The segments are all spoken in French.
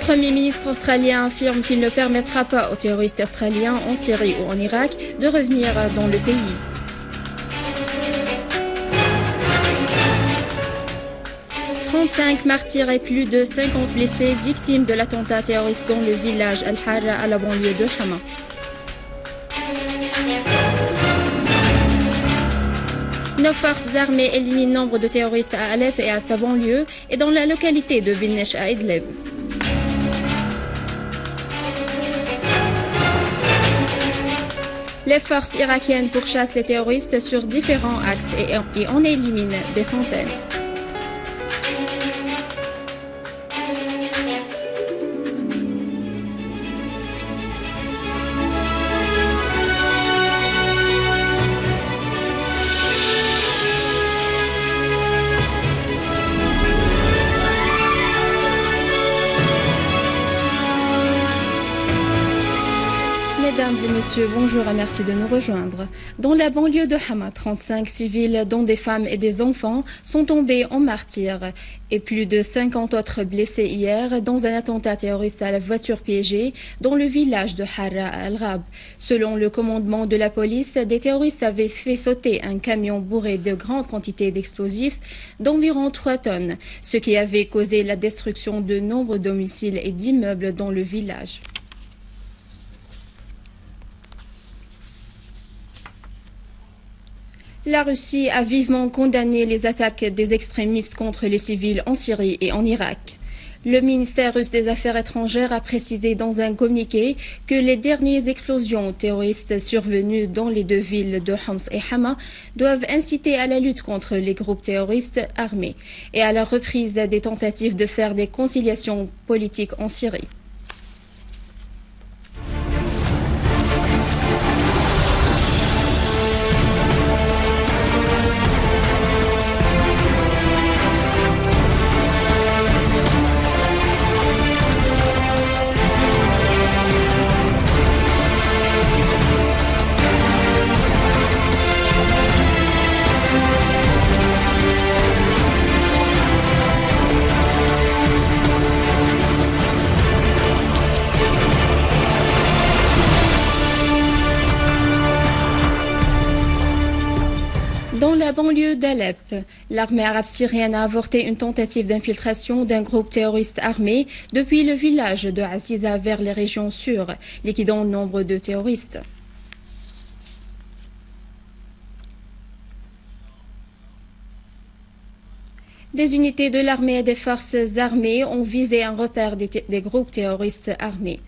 Premier ministre australien affirme qu'il ne permettra pas aux terroristes australiens en Syrie ou en Irak de revenir dans le pays. « 35 martyrs et plus de 50 blessés victimes de l'attentat terroriste dans le village Al-Harra à la banlieue de Hama. Nos forces armées éliminent nombre de terroristes à Alep et à sa banlieue et dans la localité de Binnesh à Idlib. Les forces irakiennes pourchassent les terroristes sur différents axes et en éliminent des centaines. Mesdames et messieurs, bonjour et merci de nous rejoindre. Dans la banlieue de Hama, 35 civils, dont des femmes et des enfants, sont tombés en martyrs et plus de 50 autres blessés hier dans un attentat terroriste à la voiture piégée dans le village de Harra al-Ghab. Selon le commandement de la police, des terroristes avaient fait sauter un camion bourré de grandes quantités d'explosifs d'environ 3 tonnes, ce qui avait causé la destruction de nombreux domiciles et d'immeubles dans le village. La Russie a vivement condamné les attaques des extrémistes contre les civils en Syrie et en Irak. Le ministère russe des Affaires étrangères a précisé dans un communiqué que les dernières explosions terroristes survenues dans les deux villes de Homs et Hama doivent inciter à la lutte contre les groupes terroristes armés et à la reprise des tentatives de faire des conciliations politiques en Syrie. Dans la banlieue d'Alep, l'armée arabe syrienne a avorté une tentative d'infiltration d'un groupe terroriste armé depuis le village de Aziza vers les régions sûres, liquidant nombre de terroristes. Des unités de l'armée et des forces armées ont visé un repère des groupes terroristes armés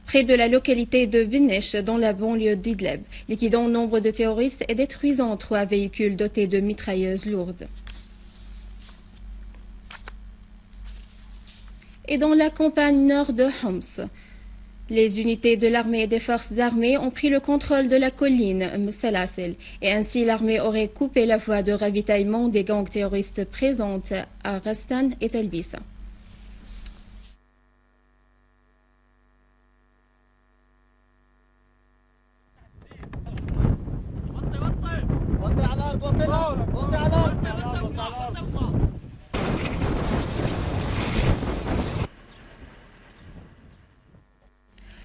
près de la localité de Binnesh dans la banlieue d'Idlib, liquidant nombre de terroristes et détruisant 3 véhicules dotés de mitrailleuses lourdes. Et dans la campagne nord de Homs, les unités de l'armée et des forces armées ont pris le contrôle de la colline Msalasil et ainsi l'armée aurait coupé la voie de ravitaillement des gangs terroristes présentes à Rastan et Telbisa.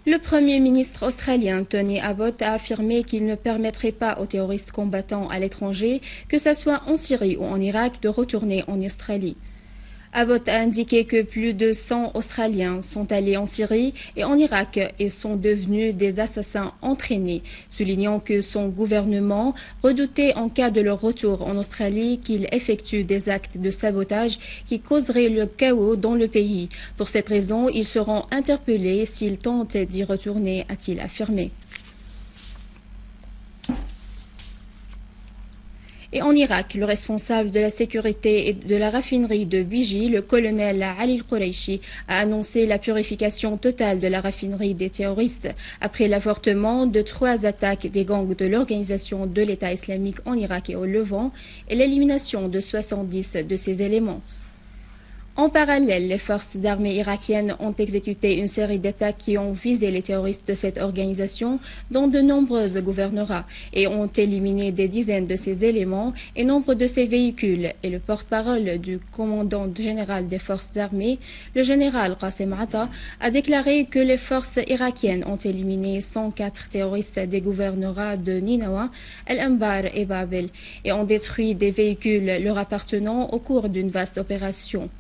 Le Premier ministre australien Tony Abbott a affirmé qu'il ne permettrait pas aux terroristes combattants à l'étranger, que ce soit en Syrie ou en Irak, de retourner en Australie. Abbott a indiqué que plus de 100 Australiens sont allés en Syrie et en Irak et sont devenus des assassins entraînés, soulignant que son gouvernement redoutait en cas de leur retour en Australie qu'ils effectuent des actes de sabotage qui causeraient le chaos dans le pays. Pour cette raison, ils seront interpellés s'ils tentent d'y retourner, a-t-il affirmé. Et en Irak, le responsable de la sécurité et de la raffinerie de Biji, le colonel Ali Al-Quraishi, a annoncé la purification totale de la raffinerie des terroristes après l'avortement de 3 attaques des gangs de l'organisation de l'État islamique en Irak et au Levant et l'élimination de 70 de ses éléments. En parallèle, les forces armées irakiennes ont exécuté une série d'attaques qui ont visé les terroristes de cette organisation dans de nombreux gouvernorats et ont éliminé des dizaines de ses éléments et nombre de ses véhicules. Et le porte-parole du commandant général des forces armées, le général Qasem Atta, a déclaré que les forces irakiennes ont éliminé 104 terroristes des gouvernorats de Ninawa, El-Anbar et Babel et ont détruit des véhicules leur appartenant au cours d'une vaste opération.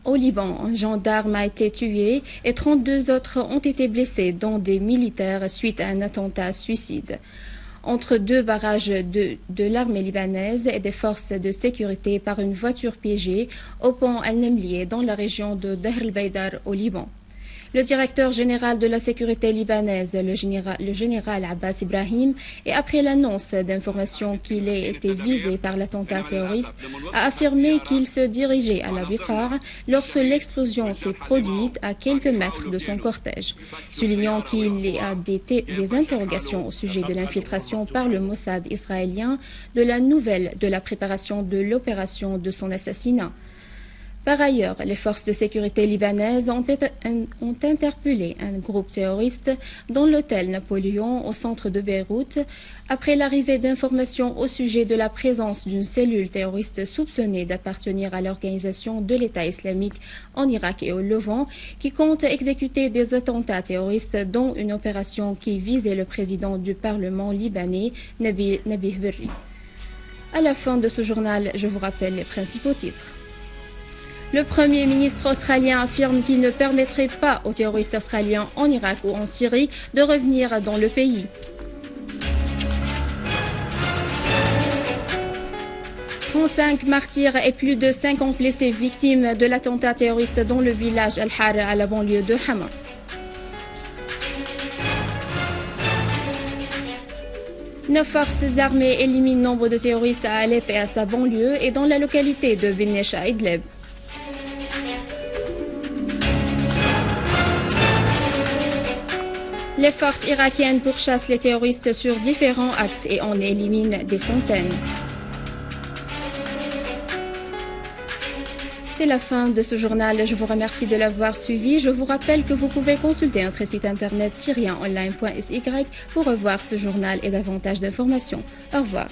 Au Liban, un gendarme a été tué et 32 autres ont été blessés, dont des militaires, suite à un attentat suicide entre deux barrages de l'armée libanaise et des forces de sécurité par une voiture piégée au pont Al-Nemlieh dans la région de Dahr el-Baydar au Liban. Le directeur général de la sécurité libanaise, le général Abbas Ibrahim, et après l'annonce d'informations qu'il ait été visé par l'attentat terroriste, a affirmé qu'il se dirigeait à la Biqar lorsque l'explosion s'est produite à quelques mètres de son cortège, soulignant qu'il y a des interrogations au sujet de l'infiltration par le Mossad israélien de la nouvelle de la préparation de l'opération de son assassinat. Par ailleurs, les forces de sécurité libanaises ont interpellé un groupe terroriste dans l'hôtel Napoléon au centre de Beyrouth après l'arrivée d'informations au sujet de la présence d'une cellule terroriste soupçonnée d'appartenir à l'organisation de l'État islamique en Irak et au Levant qui compte exécuter des attentats terroristes dont une opération qui visait le président du Parlement libanais, Nabih Berri. À la fin de ce journal, je vous rappelle les principaux titres. Le Premier ministre australien affirme qu'il ne permettrait pas aux terroristes australiens en Irak ou en Syrie de revenir dans le pays. 35 martyrs et plus de 50 blessés victimes de l'attentat terroriste dans le village Al-Har à la banlieue de Hama. Nos forces armées éliminent nombre de terroristes à Alep et à sa banlieue et dans la localité de Benesh à Idlib. Les forces irakiennes pourchassent les terroristes sur différents axes et en éliminent des centaines. C'est la fin de ce journal. Je vous remercie de l'avoir suivi. Je vous rappelle que vous pouvez consulter notre site internet syrienonline.sy pour revoir ce journal et davantage d'informations. Au revoir.